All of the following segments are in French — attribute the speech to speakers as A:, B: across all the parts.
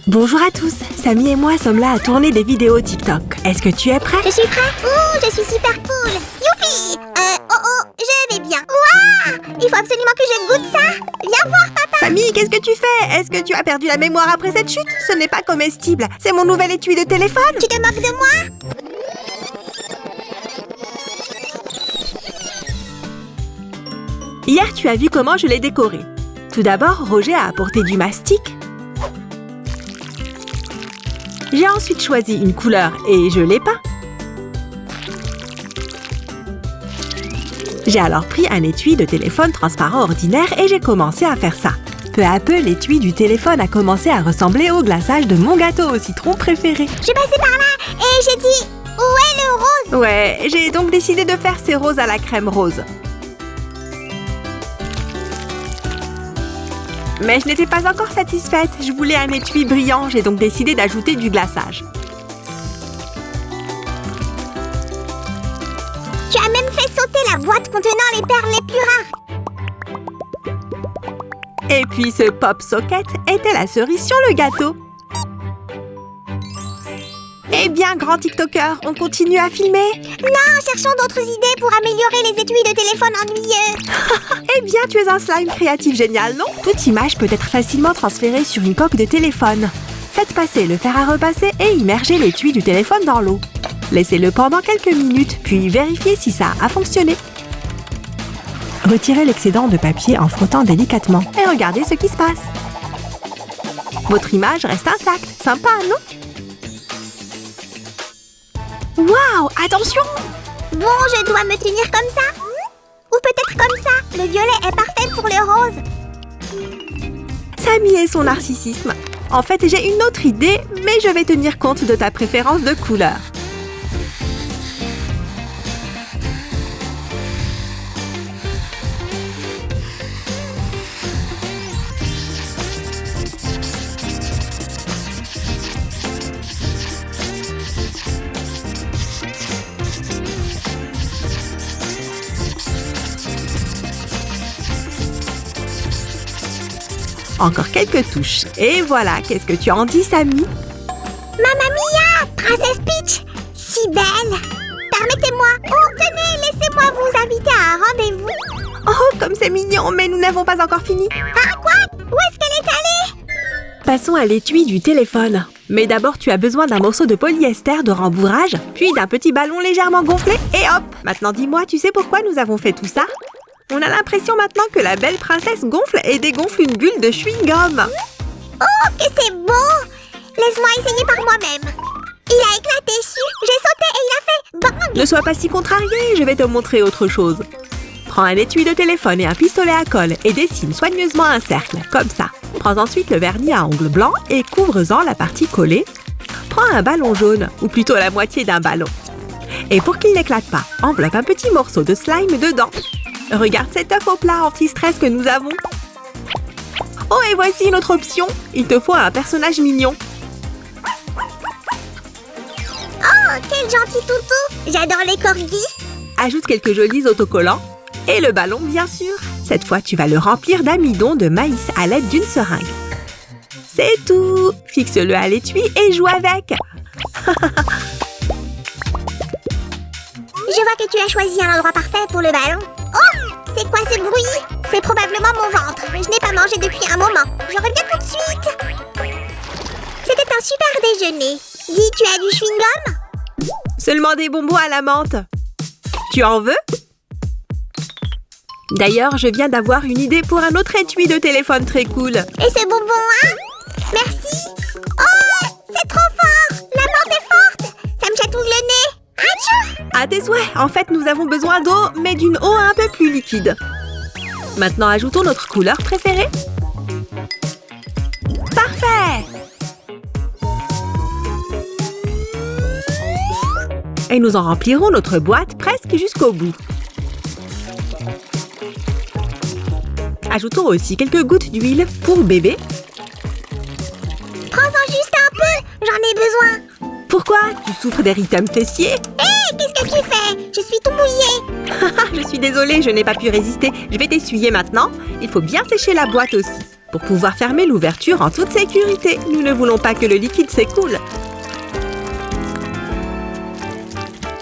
A: Bonjour à tous, Samy et moi sommes là à tourner des vidéos TikTok. Est-ce que tu es prêt?
B: Je suis prêt. Ouh, je suis super cool. Youpi. Je vais bien. Waouh, il faut absolument que je goûte ça. Viens voir, papa.
A: Samy, qu'est-ce que tu fais? Est-ce que tu as perdu la mémoire après cette chute? Ce n'est pas comestible, c'est mon nouvel étui de téléphone.
B: Tu te moques de moi?
A: Hier, tu as vu comment je l'ai décoré. Tout d'abord, Roger a apporté du mastic. J'ai ensuite choisi une couleur et je l'ai peint. J'ai alors pris un étui de téléphone transparent ordinaire et j'ai commencé à faire ça. Peu à peu, l'étui du téléphone a commencé à ressembler au glaçage de mon gâteau au citron préféré.
B: Je passais par là et j'ai dit « Où est le rose ?»
A: Ouais, j'ai donc décidé de faire ces roses à la crème rose. Mais je n'étais pas encore satisfaite. Je voulais un étui brillant, j'ai donc décidé d'ajouter du glaçage.
B: Tu as même fait sauter la boîte contenant les perles les plus rares.
A: Et puis ce pop socket était la cerise sur le gâteau. Eh bien, grand TikToker, on continue à filmer?
B: Non, cherchons d'autres idées pour améliorer les étuis de téléphone ennuyeux.
A: Eh bien, tu es un slime créatif génial, non? Toute image peut être facilement transférée sur une coque de téléphone. Faites passer le fer à repasser et immergez l'étui du téléphone dans l'eau. Laissez-le pendant quelques minutes, puis vérifiez si ça a fonctionné. Retirez l'excédent de papier en frottant délicatement et regardez ce qui se passe. Votre image reste intacte. Sympa, non? Waouh, attention!
B: Bon, je dois me tenir comme ça? Ou peut-être comme ça? Le violet est parfait pour le rose.
A: Samy et son narcissisme. En fait, j'ai une autre idée, mais je vais tenir compte de ta préférence de couleur. Encore quelques touches. Et voilà, qu'est-ce que tu en dis, Samy?
B: Mamma mia, Princesse Peach, si belle. Permettez-moi. Oh, tenez, laissez-moi vous inviter à un rendez-vous.
A: Oh, comme c'est mignon, mais nous n'avons pas encore fini.
B: Ah, quoi? Où est-ce qu'elle est allée?
A: Passons à l'étui du téléphone. Mais d'abord, tu as besoin d'un morceau de polyester de rembourrage, puis d'un petit ballon légèrement gonflé, et hop! Maintenant, dis-moi, tu sais pourquoi nous avons fait tout ça? On a l'impression maintenant que la belle princesse gonfle et dégonfle une bulle de chewing-gum.
B: Oh, que c'est beau! Laisse-moi essayer par moi-même. Il a éclaté, j'ai sauté et il a fait bang!
A: Ne sois pas si contrarié, je vais te montrer autre chose. Prends un étui de téléphone et un pistolet à colle et dessine soigneusement un cercle, comme ça. Prends ensuite le vernis à ongles blancs et couvre-en la partie collée. Prends un ballon jaune, ou plutôt la moitié d'un ballon. Et pour qu'il n'éclate pas, enveloppe un petit morceau de slime dedans. Regarde cet œuf au plat anti-stress que nous avons. Oh, et voici une autre option. Il te faut un personnage mignon.
B: Oh, quel gentil toutou! J'adore les corgis.
A: Ajoute quelques jolis autocollants. Et le ballon, bien sûr. Cette fois, tu vas le remplir d'amidon de maïs à l'aide d'une seringue. C'est tout. Fixe-le à l'étui et joue avec.
B: Je vois que tu as choisi un endroit parfait pour le ballon. Oh, c'est quoi ce bruit? C'est probablement mon ventre. Je n'ai pas mangé depuis un moment. Je reviens tout de suite. C'était un super déjeuner. Dis, tu as du chewing-gum?
A: Seulement des bonbons à la menthe. Tu en veux? D'ailleurs, je viens d'avoir une idée pour un autre étui de téléphone très cool.
B: Et ce bonbon, hein? Merci. Oh, c'est trop fort. La menthe est forte. Ça me chatouille le nez. Atchou!
A: À tes souhaits. En fait, nous avons besoin d'eau, mais d'une eau un peu plus liquide. Maintenant, ajoutons notre couleur préférée. Parfait! Et nous en remplirons notre boîte presque jusqu'au bout. Ajoutons aussi quelques gouttes d'huile pour bébé.
B: Prends-en juste un peu. J'en ai besoin.
A: Pourquoi? Tu souffres d'érythème fessier?
B: Hé, qu'est-ce que tu fais? Je suis tout mouillée.
A: Je suis désolée, je n'ai pas pu résister. Je vais t'essuyer maintenant. Il faut bien sécher la boîte aussi. pour pouvoir fermer l'ouverture en toute sécurité. Nous ne voulons pas que le liquide s'écoule.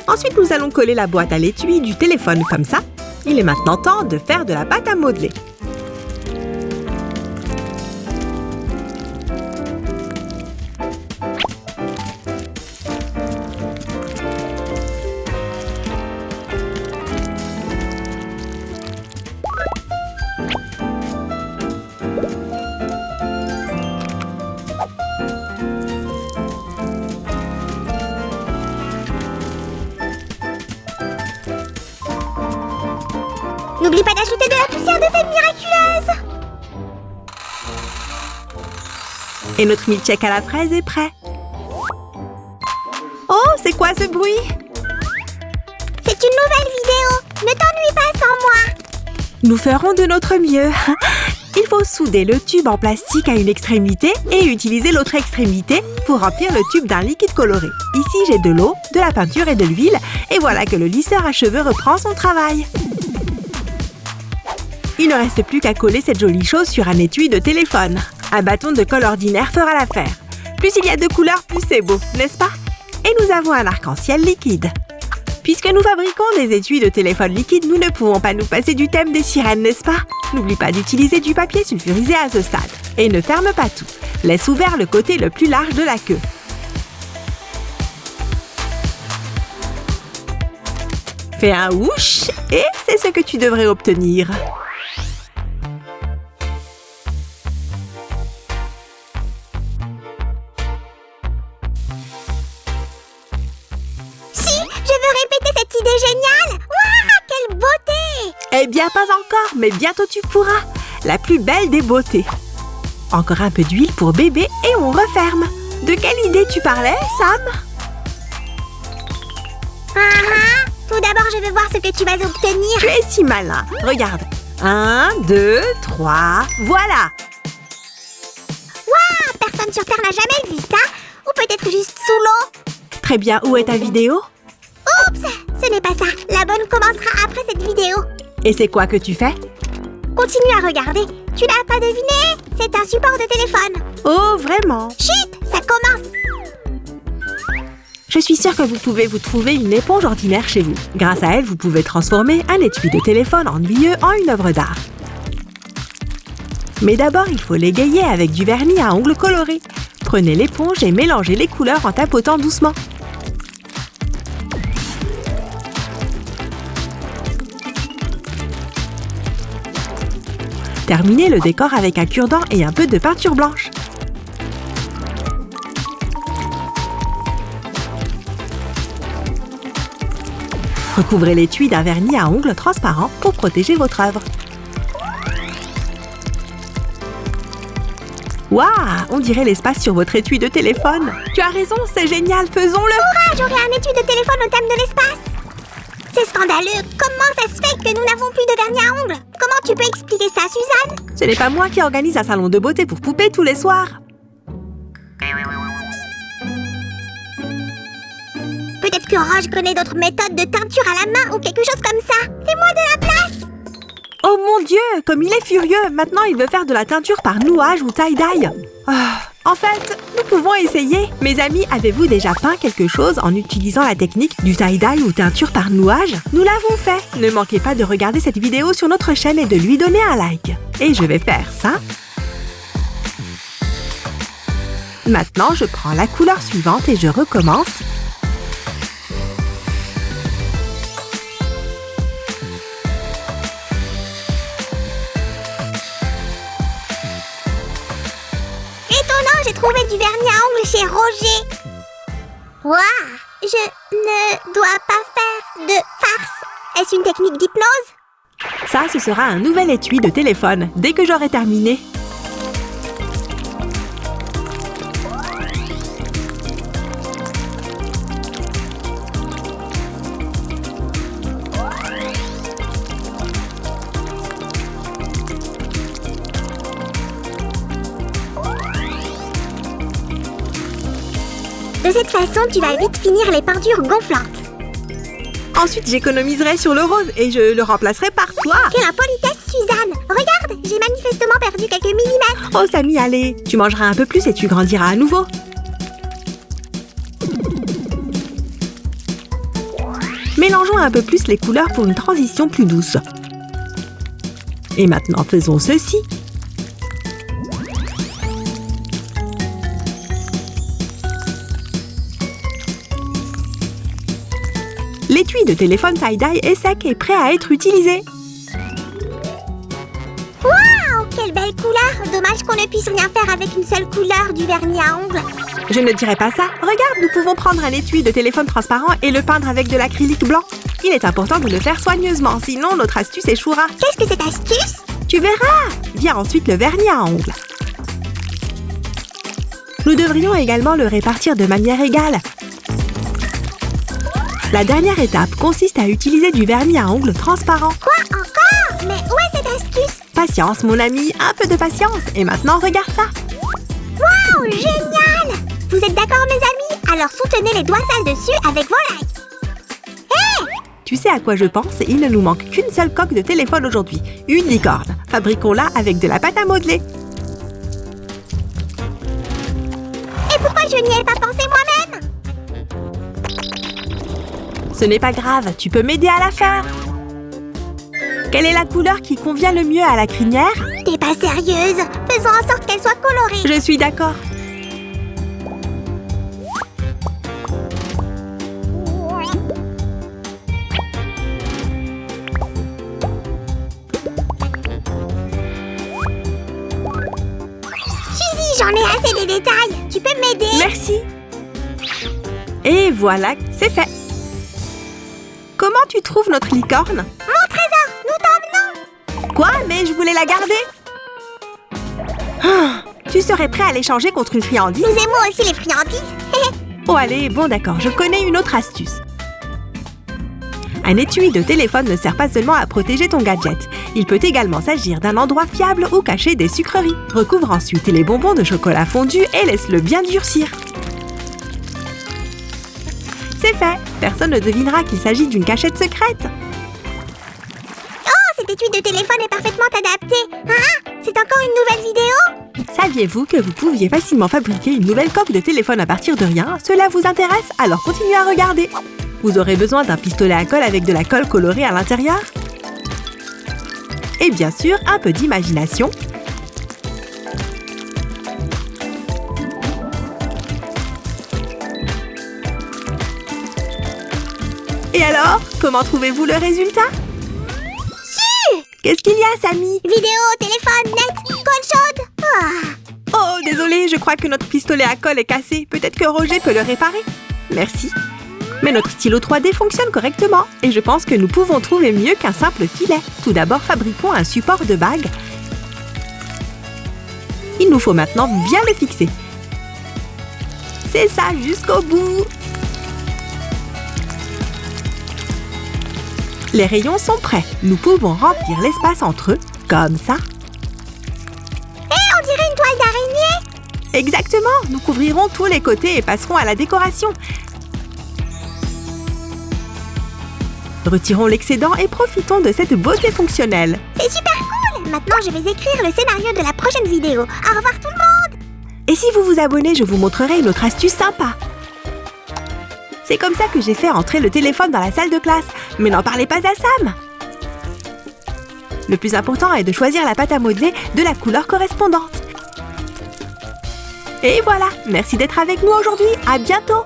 A: Ensuite, nous allons coller la boîte à l'étui du téléphone comme ça. Il est maintenant temps de faire de la pâte à modeler.
B: N'oublie pas d'ajouter de la poussière de fève miraculeuse.
A: Et notre milkshake à la fraise est prêt. Oh, c'est quoi ce bruit?
B: C'est une nouvelle vidéo. Ne t'ennuie pas sans moi.
A: Nous ferons de notre mieux. Il faut souder le tube en plastique à une extrémité et utiliser l'autre extrémité pour remplir le tube d'un liquide coloré. Ici, j'ai de l'eau, de la peinture et de l'huile. Et voilà que le lisseur à cheveux reprend son travail. Il ne reste plus qu'à coller cette jolie chose sur un étui de téléphone. Un bâton de colle ordinaire fera l'affaire. Plus il y a de couleurs, plus c'est beau, n'est-ce pas? Et nous avons un arc-en-ciel liquide. Puisque nous fabriquons des étuis de téléphone liquide, nous ne pouvons pas nous passer du thème des sirènes, n'est-ce pas? N'oublie pas d'utiliser du papier sulfurisé à ce stade. Et ne ferme pas tout. Laisse ouvert le côté le plus large de la queue. Fais un whoosh et c'est ce que tu devrais obtenir.
B: Génial! Waouh, quelle beauté!
A: Eh bien, pas encore, mais bientôt tu pourras. La plus belle des beautés. Encore un peu d'huile pour bébé et on referme. De quelle idée tu parlais, Sam?
B: Tout d'abord, je veux voir ce que tu vas obtenir.
A: Tu es si malin. Regarde. 1, 2, 3, voilà!
B: Waouh, personne sur Terre n'a jamais vu ça. Ou peut-être juste sous l'eau.
A: Très bien, où est ta vidéo?
B: Oups, ce n'est pas ça. La bonne commencera après cette vidéo.
A: Et c'est quoi que tu fais?
B: Continue à regarder. Tu n'as pas deviné? C'est un support de téléphone.
A: Oh, vraiment?
B: Chut, ça commence.
A: Je suis sûre que vous pouvez vous trouver une éponge ordinaire chez vous. Grâce à elle, vous pouvez transformer un étui de téléphone ennuyeux en une œuvre d'art. Mais d'abord, il faut l'égayer avec du vernis à ongles colorés. Prenez l'éponge et mélangez les couleurs en tapotant doucement. Terminez le décor avec un cure-dent et un peu de peinture blanche. Recouvrez l'étui d'un vernis à ongles transparent pour protéger votre œuvre. Waouh, on dirait l'espace sur votre étui de téléphone. Tu as raison, c'est génial, faisons-le.
B: Hurrah, j'aurai un étui de téléphone au thème de l'espace. C'est scandaleux. Comment ça se fait que nous n'avons plus de vernis à ongles? Comment tu peux expliquer ça, Suzanne?
A: Ce n'est pas moi qui organise un salon de beauté pour poupées tous les soirs.
B: Peut-être que Roge connaît d'autres méthodes de teinture à la main ou quelque chose comme ça. Fais-moi de la place.
A: Oh mon Dieu, comme il est furieux. Maintenant, il veut faire de la teinture par nouage ou tie-dye. En fait, nous pouvons essayer. Mes amis, avez-vous déjà peint quelque chose en utilisant la technique du tie-dye ou teinture par nouage? Nous l'avons fait. Ne manquez pas de regarder cette vidéo sur notre chaîne et de lui donner un like. Et je vais faire ça. Maintenant, je prends la couleur suivante et je recommence.
B: J'ai trouvé du vernis à ongles chez Roger. Waouh, je ne dois pas faire de farce. Est-ce une technique d'hypnose?
A: Ça, ce sera un nouvel étui de téléphone, dès que j'aurai terminé.
B: De cette façon, tu vas vite finir les peintures gonflantes.
A: Ensuite, j'économiserai sur le rose et je le remplacerai par toi.
B: Quelle impolitesse, Suzanne! Regarde, j'ai manifestement perdu quelques millimètres.
A: Oh, Samy, allez, tu mangeras un peu plus et tu grandiras à nouveau. Mélangeons un peu plus les couleurs pour une transition plus douce. Et maintenant, faisons ceci. L'étui de téléphone tie-dye est sec et prêt à être utilisé.
B: Waouh! Quelle belle couleur! Dommage qu'on ne puisse rien faire avec une seule couleur du vernis à ongles.
A: Je ne dirais pas ça. Regarde, nous pouvons prendre un étui de téléphone transparent et le peindre avec de l'acrylique blanc. Il est important de le faire soigneusement, sinon notre astuce échouera.
B: Qu'est-ce que cette astuce?
A: Tu verras! Vient ensuite le vernis à ongles. Nous devrions également le répartir de manière égale. La dernière étape consiste à utiliser du vernis à ongles transparent.
B: Quoi encore? Mais où est cette astuce?
A: Patience, mon ami, un peu de patience. Et maintenant, regarde ça.
B: Waouh, génial! Vous êtes d'accord, mes amis? Alors soutenez les doigts sales dessus avec vos likes. Hé!
A: Tu sais à quoi je pense? Il ne nous manque qu'une seule coque de téléphone aujourd'hui. Une licorne. Fabriquons-la avec de la pâte à modeler.
B: Et pourquoi je n'y ai pas pensé moi-même?
A: Ce n'est pas grave, tu peux m'aider à la faire. Quelle est la couleur qui convient le mieux à la crinière?
B: T'es pas sérieuse? Faisons en sorte qu'elle soit colorée.
A: Je suis d'accord.
B: Suzy, j'en ai assez des détails. Tu peux m'aider?
A: Merci. Et voilà, c'est fait. Comment tu trouves notre licorne?
B: Mon trésor, nous t'emmenons.
A: Quoi? Mais je voulais la garder. Ah, tu serais prêt à l'échanger contre une friandise?
B: Nous aimons aussi les friandises.
A: Oh allez, bon d'accord, je connais une autre astuce. Un étui de téléphone ne sert pas seulement à protéger ton gadget. Il peut également s'agir d'un endroit fiable où cacher des sucreries. Recouvre ensuite les bonbons de chocolat fondu et laisse-le bien durcir. C'est fait. Personne ne devinera qu'il s'agit d'une cachette secrète.
B: Oh, cet étui de téléphone est parfaitement adapté. Hein? C'est encore une nouvelle vidéo?
A: Saviez-vous que vous pouviez facilement fabriquer une nouvelle coque de téléphone à partir de rien? Cela vous intéresse? Alors continuez à regarder. Vous aurez besoin d'un pistolet à colle avec de la colle colorée à l'intérieur. Et bien sûr, un peu d'imagination. Et alors, comment trouvez-vous le résultat?
B: Su!
A: Qu'est-ce qu'il y a, Samy?
B: Vidéo, téléphone, net, colle chaude. Ah.
A: Oh, désolé, je crois que notre pistolet à colle est cassé. Peut-être que Roger peut le réparer. Merci. Mais notre stylo 3D fonctionne correctement et je pense que nous pouvons trouver mieux qu'un simple filet. Tout d'abord, fabriquons un support de bague. Il nous faut maintenant bien le fixer. C'est ça, jusqu'au bout. Les rayons sont prêts. Nous pouvons remplir l'espace entre eux, comme ça.
B: On dirait une toile d'araignée.
A: Exactement. Nous couvrirons tous les côtés et passerons à la décoration. Retirons l'excédent et profitons de cette beauté fonctionnelle.
B: C'est super cool. Maintenant, je vais écrire le scénario de la prochaine vidéo. Au revoir tout le monde.
A: Et si vous vous abonnez, je vous montrerai une autre astuce sympa. C'est comme ça que j'ai fait entrer le téléphone dans la salle de classe. Mais n'en parlez pas à Sam. Le plus important est de choisir la pâte à modeler de la couleur correspondante. Et voilà, merci d'être avec nous aujourd'hui. À bientôt.